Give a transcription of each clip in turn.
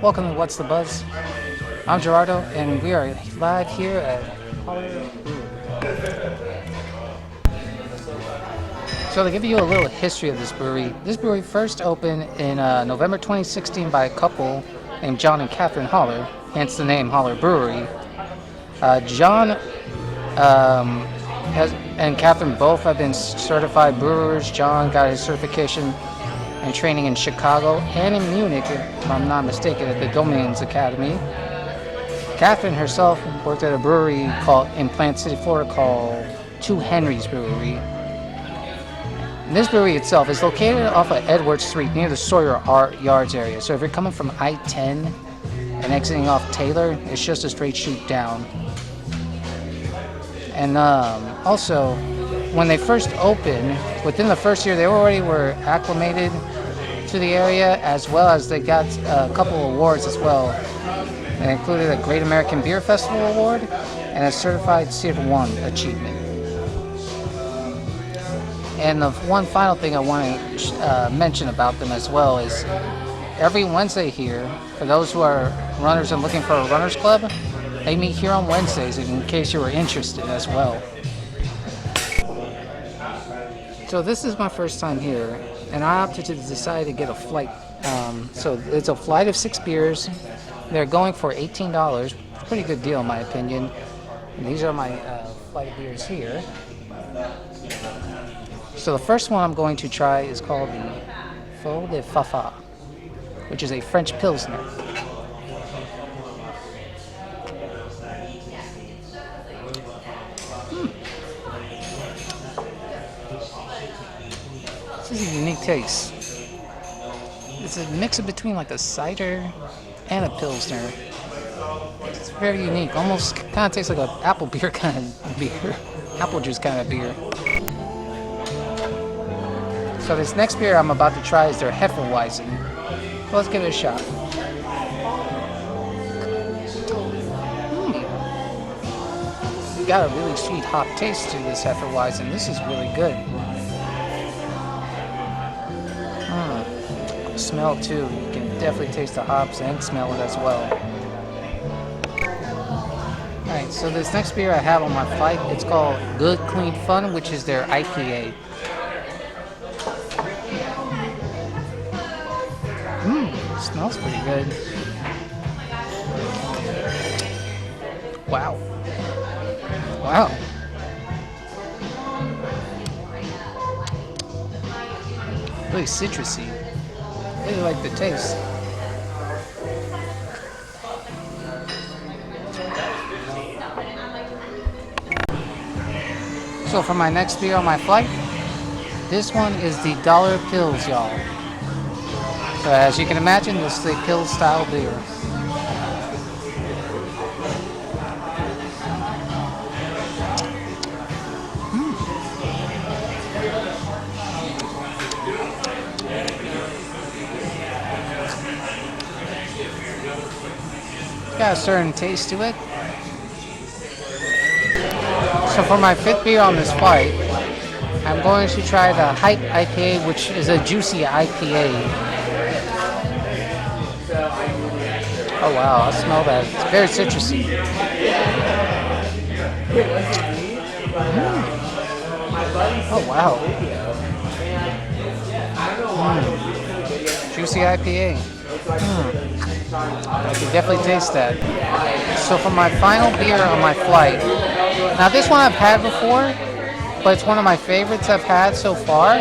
Welcome to What's the Buzz? I'm Gerardo, and we are live here at Holler Brewery. So to give you a little history of this brewery first opened in November 2016 by a couple named John and Catherine Holler, hence the name Holler Brewery. John and Catherine both have been certified brewers. John got his certification and training in Chicago and in Munich, if I'm not mistaken, at the Domains Academy. Catherine herself worked at a brewery in Plant City, Florida called Two Henry's Brewery. And this brewery itself is located off of Edward Street near the Sawyer Yards area. So if you're coming from I-10 and exiting off Taylor, it's just a straight shoot down. And also, when they first opened, within the first year, they already were acclimated to the area, as well as they got a couple awards as well. They included a Great American Beer Festival Award and a Certified Tier 1 achievement. And the one final thing I want to mention about them as well is every Wednesday here, for those who are runners and looking for a runners club, they meet here on Wednesdays in case you were interested as well. So this is my first time here, and I opted to decide to get a flight. So it's a flight of 6 beers. They're going for $18. Pretty good deal in my opinion. And these are my flight beers here. So the first one I'm going to try is called the Foux de Fafa, which is a French Pilsner. This is a unique taste. It's a mix between like a cider and a Pilsner. It's very unique. Almost kind of tastes like an apple beer kind of beer. Apple juice kind of beer. So this next beer I'm about to try is their Hefeweizen. Let's give it a shot. Got a really sweet hop taste to this Hefeweizen. This is really good. Smell too. You can definitely taste the hops and smell it as well. Alright, so this next beer I have on my flight, it's called Good Clean Fun, which is their IPA. Smells pretty good. Wow. Wow. Really citrusy. I really like the taste. So for my next beer on my flight, this one is the Dollar Pils, y'all. So as you can imagine, this is a Pils style beer. Got a certain taste to it. So for my 5th beer on this flight, I'm going to try the Hype IPA, which is a juicy IPA. Oh wow, I smell that. It's very citrusy. Oh wow. Juicy IPA. I can definitely taste that. So for my final beer on my flight, now this one I've had before, but it's one of my favorites I've had so far.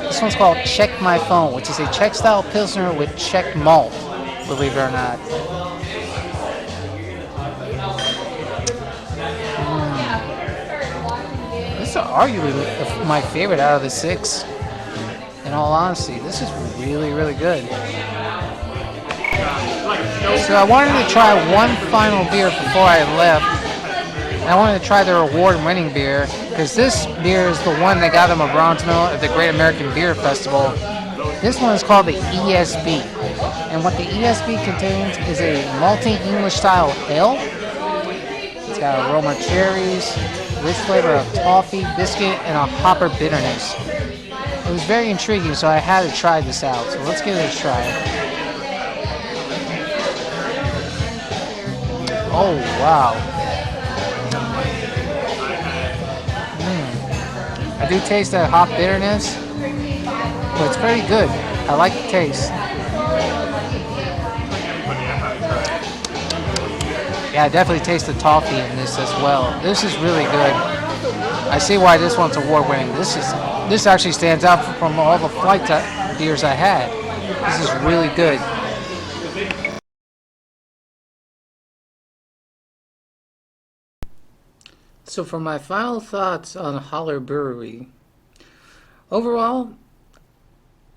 This one's called Check My Phone, which is a Czech style Pilsner with Czech malt, believe it or not. This is arguably my favorite out of the 6. In all honesty, this is really, really good. So I wanted to try one final beer before I left. And I wanted to try their award-winning beer, because this beer is the one that got them a bronze medal at the Great American Beer Festival. This one is called the ESB. And what the ESB contains is a malty English-style ale. It's got aroma cherries, rich flavor of toffee, biscuit, and a hopper bitterness. It was very intriguing, so I had to try this out. So let's give it a try. Oh, wow. I do taste that hop bitterness, but it's pretty good. I like the taste. Yeah, I definitely taste the toffee in this as well. This is really good. I see why this one's award winning. This actually stands out from all the flight beers I had. This is really good. So for my final thoughts on Holler Brewery, overall,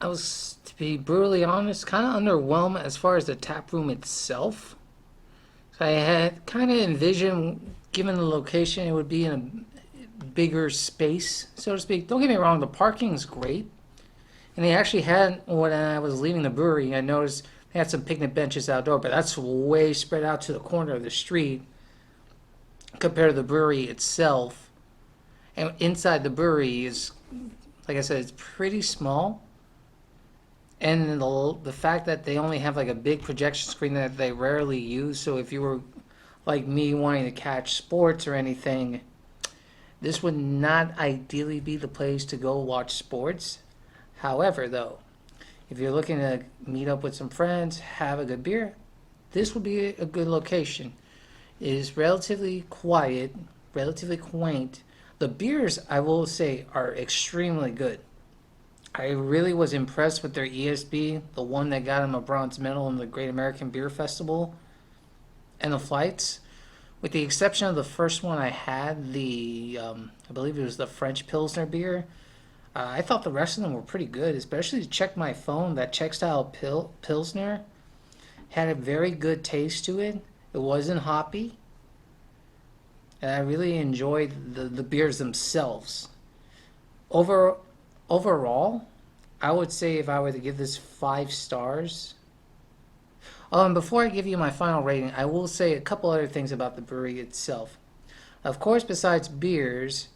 I was, to be brutally honest, kind of underwhelmed as far as the tap room itself. So I had kind of envisioned, given the location, it would be in a bigger space, so to speak. Don't get me wrong, the parking's great. And they actually had, when I was leaving the brewery, I noticed they had some picnic benches outdoor, but that's way spread out to the corner of the street compared to the brewery itself. And inside the brewery is, like I said, it's pretty small. And the fact that they only have like a big projection screen that they rarely use, so if you were like me wanting to catch sports or anything, this would not ideally be the place to go watch sports. However, though, if you're looking to meet up with some friends, have a good beer, this would be a good location. It is relatively quiet, relatively quaint. The beers, I will say, are extremely good. I really was impressed with their ESB, the one that got him a bronze medal in the Great American Beer Festival, and the flights. With the exception of the first one I had, I believe it was the French Pilsner beer, I thought the rest of them were pretty good, especially to check my phone. That Czech style Pilsner had a very good taste to it. It wasn't hoppy. And I really enjoyed the beers themselves. Overall, I would say if I were to give this 5 stars. Oh, and before I give you my final rating, I will say a couple other things about the brewery itself. Of course, besides beers,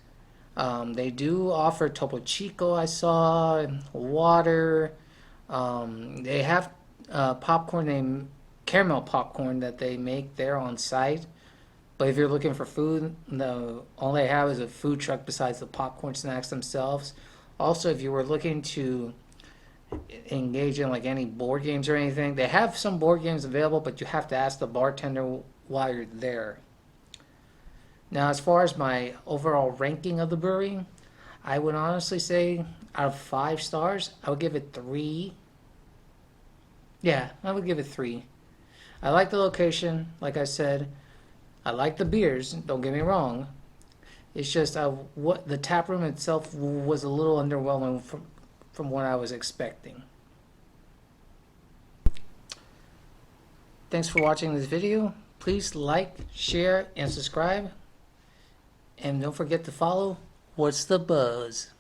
they do offer Topo Chico, I saw, water. They have caramel popcorn that they make there on site. But if you're looking for food, all they have is a food truck besides the popcorn snacks themselves. Also, if you were looking to engage in like any board games or anything, they have some board games available, but you have to ask the bartender while you're there. Now, as far as my overall ranking of the brewery, I would honestly say out of 5 stars, I would give it 3. Yeah, I would give it 3. I like the location, like I said. I like the beers, don't get me wrong. It's just what the tap room itself was a little underwhelming from what I was expecting. Thanks for watching this video. Please like, share, and subscribe. And don't forget to follow What's the Buzz.